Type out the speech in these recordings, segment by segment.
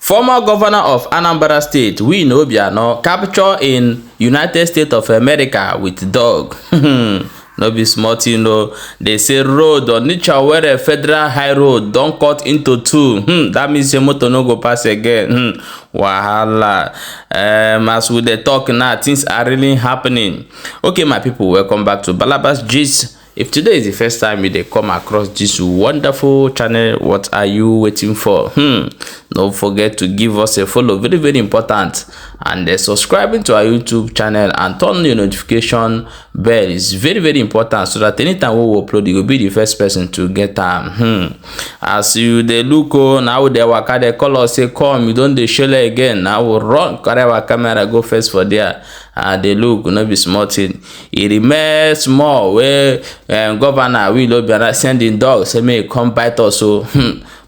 Former Governor of Anambra State, Willy Obianø, captured in United States of America with dog. No be small thing, no. They say road on Onitsha where a federal high road don't cut into two. That means your motor no go pass again. Wahala. As we dey talk now, things are really happening. Okay, my people, welcome back to Balabas Gist. If today is the first time you dey come across this wonderful channel, what are you waiting for? Don't forget to give us a follow, very very important, and subscribing to our YouTube channel and turn on your notification bell is very very important, so that anytime we upload, you will be the first person to get them. As you dey look, now they waka dey call us say come, you don't dey shele again. Now we run carry our camera go first for there. They look, no be small thing. It remains small where Governor Willy Obianø sending dog say may come bite us. So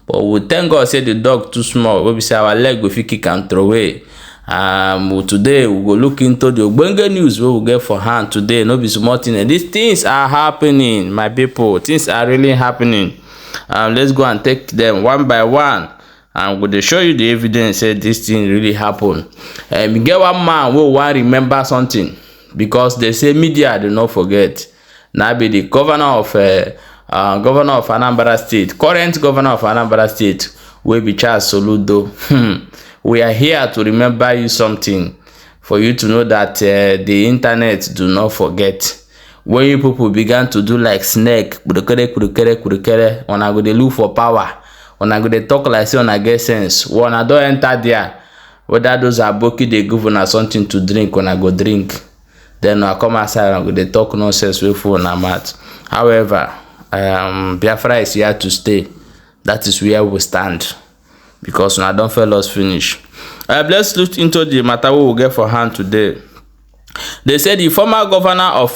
but we thank God say the dog too small. We say our leg go fit kick and throw away. Today we go look into the ogbonge news we will get for hand today. No be small thing. And these things are happening, my people. Things are really happening. Let's go and take them one by one. I'm going to show you the evidence that this thing really happened. We get one man who want remember something, because they say media do not forget. Now be the governor of Anambra State, current governor of Anambra State, will be Charles Soludo. We are here to remember you something, for you to know that the internet do not forget. When you people began to do like snake, when I go to look for power. When I go to talk like say when I get sense, when I don't enter there, whether those are boki they give on something to drink, when I go drink, then I come outside and go to talk nonsense with phone and mat. However, Biafra is here to stay. That is where we stand, because when I don't feel us finish. Let's look into the matter we will get for hand today. They said the former governor of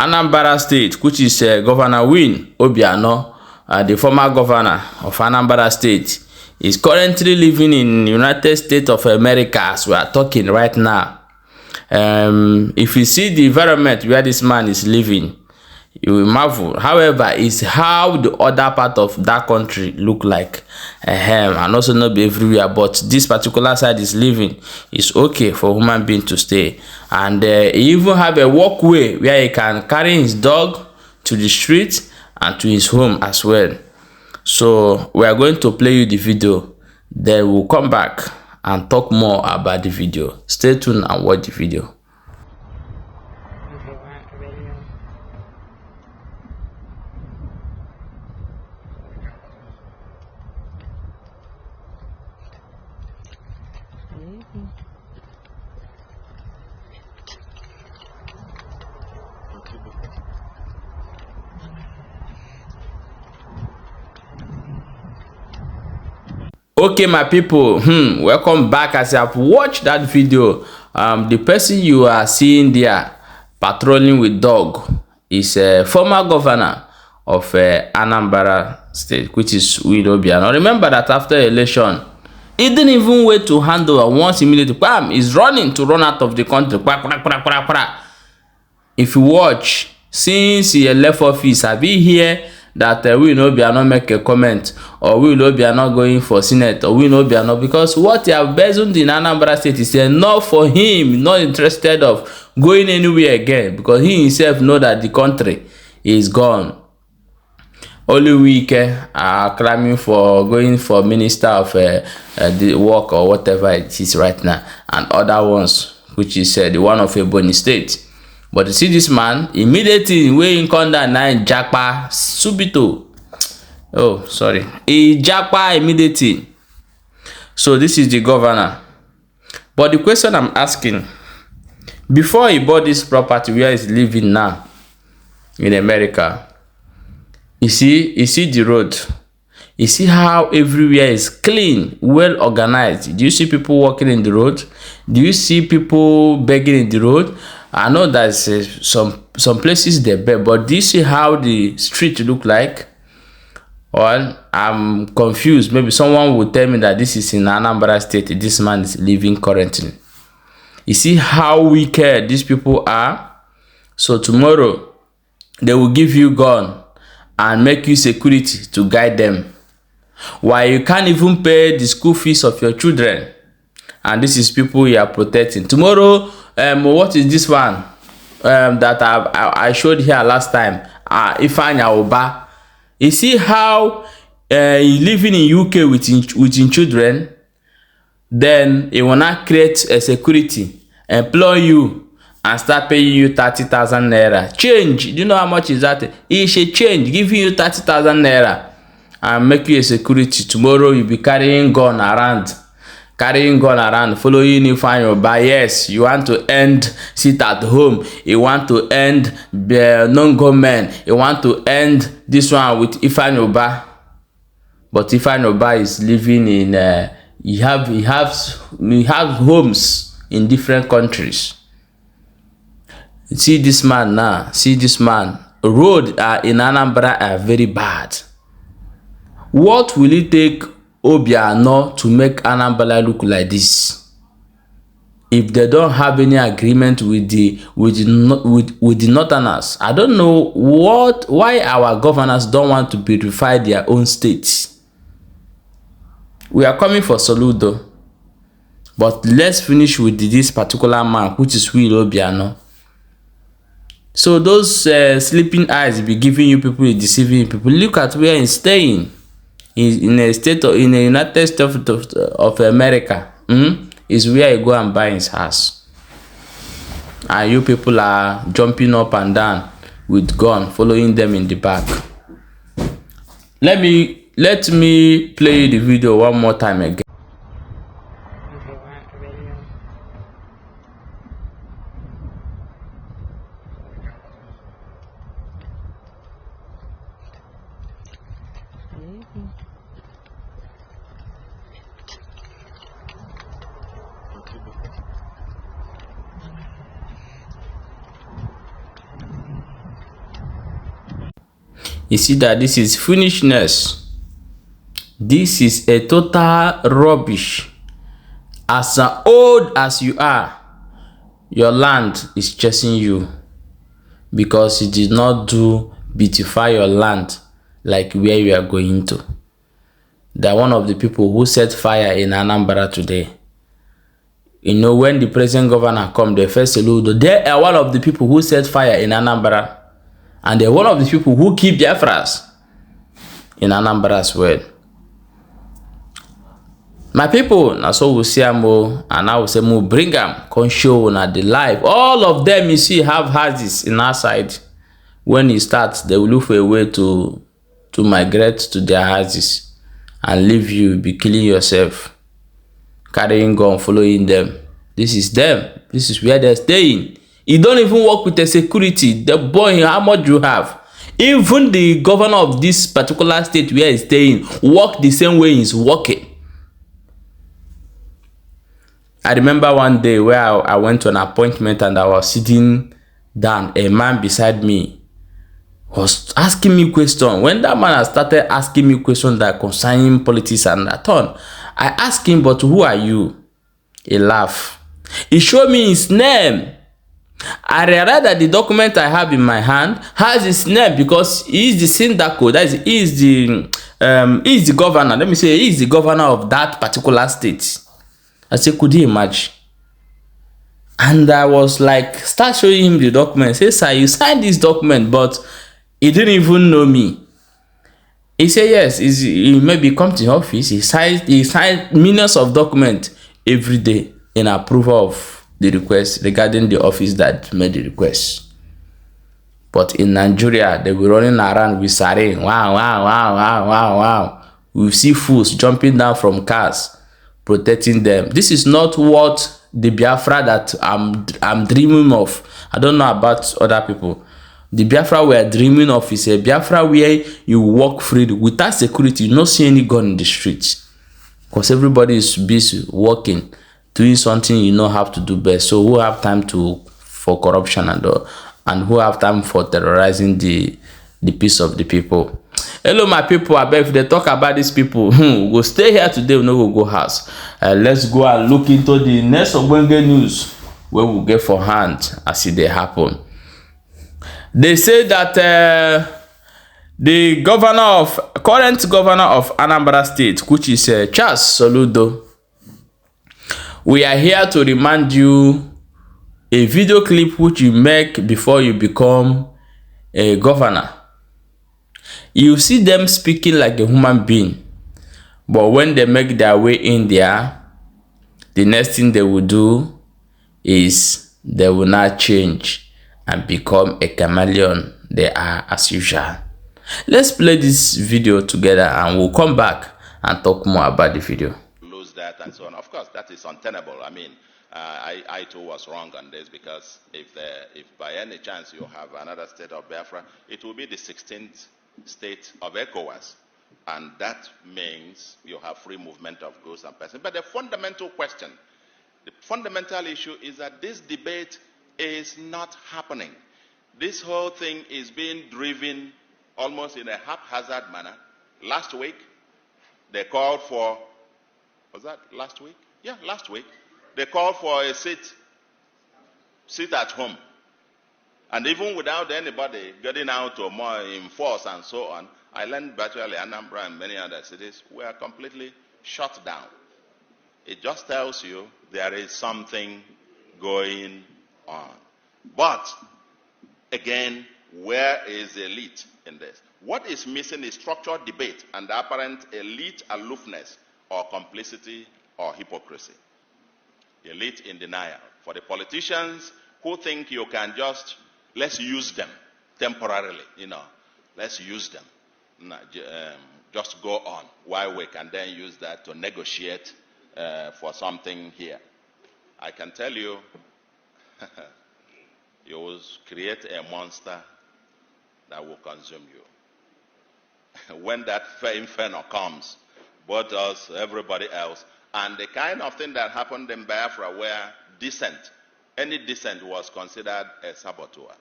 Anambra State, which is Governor Willy Obianø, the former governor of Anambra State, is currently living in United States of America as we are talking right now. If you see the environment where this man is living, you will marvel. However, it's how the other part of that country look like. And also not be everywhere, but this particular side is living. It's okay for human being to stay. And he even have a walkway where he can carry his dog to the street and to his home as well. So we are going to play you the video, then we'll come back and talk more about the video. Stay tuned and watch the video. Okay, my people, welcome back. As you have watched that video, the person you are seeing there patrolling with dog is a former governor of Anambra State, which is Willy Obianø. Remember that after election, he didn't even wait to hand over. Once immediately, bam, he's running to run out of the country. If you watch, since he left office, have you hear that Willy Obianø make a comment, or Willy Obianø going for Senate, or Willy Obianø, because what he have based in Anambra State is enough for him, not interested of going anywhere again, because he himself know that the country is gone. Only week are climbing for going for minister of the work or whatever it is right now, and other ones, which is the one of Ebonyi State. But you see this man, immediately when he come down now in Japa, subito. Oh, sorry. He Japa immediately. So this is the governor. But the question I'm asking, before he bought this property where he's living now in America, you see the road. You see how everywhere is clean, well organized. Do you see people walking in the road? Do you see people begging in the road? I know there's some places they beg, but do you see how the street look like? Well, I'm confused. Maybe someone will tell me that this is in Anambra State. This man is living currently. You see how wicked these people are? So tomorrow, they will give you gun and make you security to guide them. Why you can't even pay the school fees of your children. And this is people you are protecting. Tomorrow, what is this one that I showed here last time? Ifeanyi Oba. You see how living in UK with children, then he will not create a security, employ you, and start paying you 30,000 naira. Change. Do you know how much is that? He should change, giving you 30,000 naira and make you a security. Tomorrow you'll be carrying gun around, following Ifeanyi Oba. Yes, you want to end sit at home. You want to end non-government. You want to end this one with Ifeanyi Oba. But Ifeanyi Oba is living in he have homes in different countries. See this man now. See this man. Road in Anambra are very bad. What will it take Obianø to make Anambra look like this? If they don't have any agreement with the Northerners, I don't know why our governors don't want to beautify their own states. We are coming for Soludo, but let's finish with this particular man, which is Willy Obianø. So those sleeping eyes be giving you people, deceiving people. Look at where he's staying. He's in the United States of America. Is where he go and buy his house. And you people are jumping up and down with gun, following them in the back. Let me play the video one more time again. You see that this is foolishness. This is a total rubbish. As old as you are, your land is chasing you because you did not beautify your land like where you are going to. They are one of the people who set fire in Anambra today. You know, when the present governor come, the first salute, they are one of the people who set fire in Anambra. And they're one of the people who keep Biafras in Anambra as well. My people, now so we see them, and I will say, bring them, come show at the live. All of them, you see, have houses in our side. When it starts, they will look for a way to migrate to their houses and leave you, be killing yourself, carrying gun, following them. This is them. This is where they're staying. You don't even work with the security. The boy, how much you have? Even the governor of this particular state where he's staying work the same way he's working. I remember one day where I went to an appointment and I was sitting down. A man beside me was asking me questions. When that man started asking me questions that concerning politics and that on, I asked him, but who are you? He laughed. He showed me his name. I realized that the document I have in my hand has his name because he is the Sindako. That is, he is the governor. Let me say, he is the governor of that particular state. I said, could you imagine? And I was like, start showing him the document. Say, sir, you signed this document, but he didn't even know me. He said, yes, he maybe come to the office. He signed millions of documents every day in approval of the request regarding the office that made the request. But in Nigeria, they were running around with siren. Wow. We see fools jumping down from cars, protecting them. This is not what the Biafra that I'm dreaming of. I don't know about other people. The Biafra we are dreaming of is a Biafra where you walk freely without security. You don't see any gun in the streets because everybody is busy working, doing something you know have to do best. So who have time for corruption and who have time for terrorizing the peace of the people? Hello my people, I beg if they talk about these people, we'll stay here today, we no go house. Let's go and look into the next Ogbonge news where we'll get for hand as it they happen. They say that The current governor of Anambra State, which is Charles Soludo, we are here to remind you a video clip which you make before you become a governor. You see them speaking like a human being, but when they make their way in there, the next thing they will do is they will not change and become a chameleon they are as usual. Let's play this video together and we'll come back and talk more about the video. Lose that and so on. Of course, that is untenable. I mean, I too was wrong on this, because if by any chance you have another state of Biafra, it will be the 16th state of ECOWAS. And that means you have free movement of goods and persons. But the fundamental question, the fundamental issue is that this debate is not happening. This whole thing is being driven almost in a haphazard manner. Last week, they called for, was that last week? Yeah, last week. They called for a sit at home. And even without anybody getting out to more in force and so on, I learned virtually Anambra and many other cities were completely shut down. It just tells you there is something going on. But, again, where is the elite in this? What is missing is structured debate and the apparent elite aloofness or complicity or hypocrisy. Elite in denial. For the politicians who think you can just, let's use them temporarily, let's use them. Just go on while we can then use that to negotiate for something here. I can tell you, you will create a monster that will consume you. When that inferno comes, both us, everybody else, and the kind of thing that happened in Biafra where any dissent was considered a saboteur.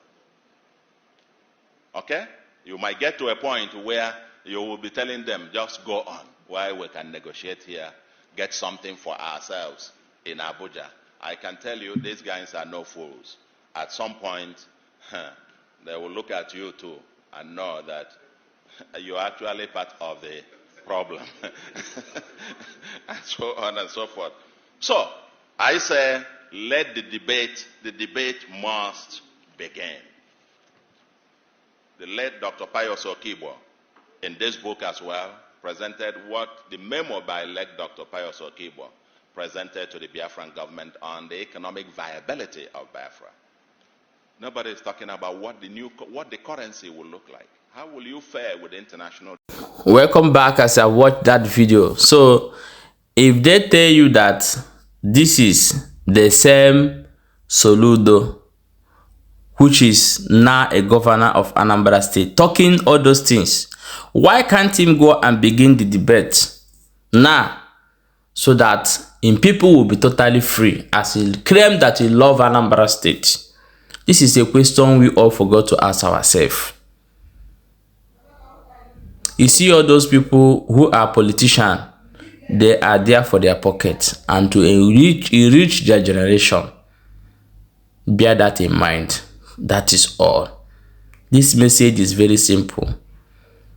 Okay? You might get to a point where you will be telling them, just go on while we can negotiate here, get something for ourselves in Abuja. I can tell you, these guys are no fools. At some point, they will look at you too and know that you're actually part of the problem. And so on and so forth. So, I say, let the debate must begin. The late Dr. Pius Okibo, in this book as well, presented the memo by late Dr. Pius Okibo presented to the Biafran government on the economic viability of Biafra. Nobody is talking about what the currency will look like. How will you fare with international? Welcome back as I watched that video. So, if they tell you that this is the same Soludo, which is now a governor of Anambra State, talking all those things, why can't him go and begin the debate now, so that people will be totally free, as he claimed that he loves Anambra State? This is a question we all forgot to ask ourselves. You see all those people who are politicians, they are there for their pockets and to enrich their generation. Bear that in mind. That is all. This message is very simple.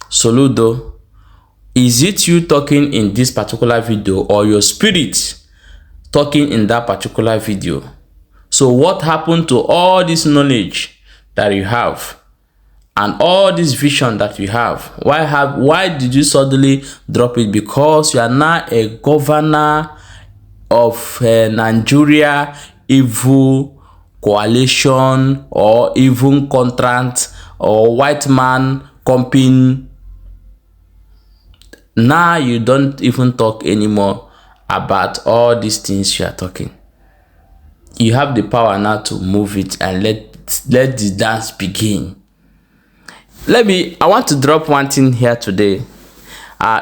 Soludo, is it you talking in this particular video or your spirit talking in that particular video? So what happened to all this knowledge that you have and all this vision that you have? Why did you suddenly drop it? Because you are now a governor of Nigeria evil coalition or even contract or white man company. Now you don't even talk anymore about all these things you are talking. You have the power now to move it and let the dance begin. I want to drop one thing here today.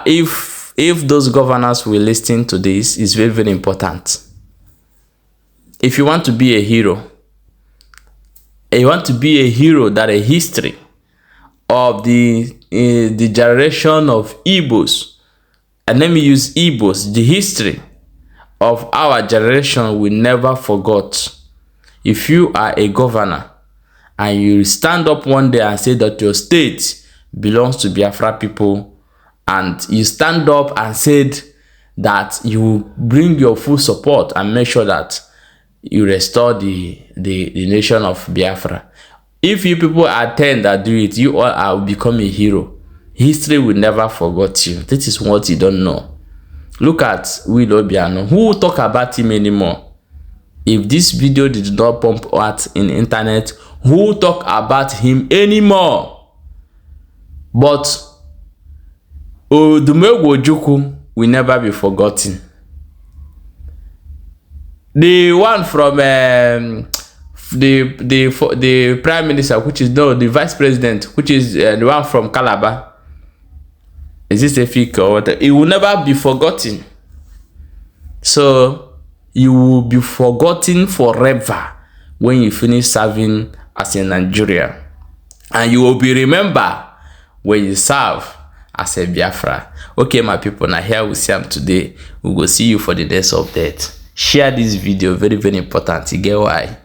If those governors will listen to this, it's very, very important. If you want to be a hero, that a history of the generation of Igbos, and let me use Igbos, the history of our generation will never forget. If you are a governor and you stand up one day and say that your state belongs to Biafra people, and you stand up and said that you bring your full support and make sure that you restore the nation of Biafra. If you people are 10 that do it, you all will become a hero. History will never forget you. This is what you don't know. Look at Willy Obianø. Who will talk about him anymore? If this video did not pump out in the internet, who will talk about him anymore? But Odumegwu Ojukwu will never be forgotten. The one from the prime minister, which is the vice president, which is the one from Calabar. Is this a fake or what? It will never be forgotten. So you will be forgotten forever when you finish serving as a Nigerian, and you will be remembered when you serve as a Biafra. Okay, my people, now here we see them today. We will see you for the next update. Share this video, very important. You get why?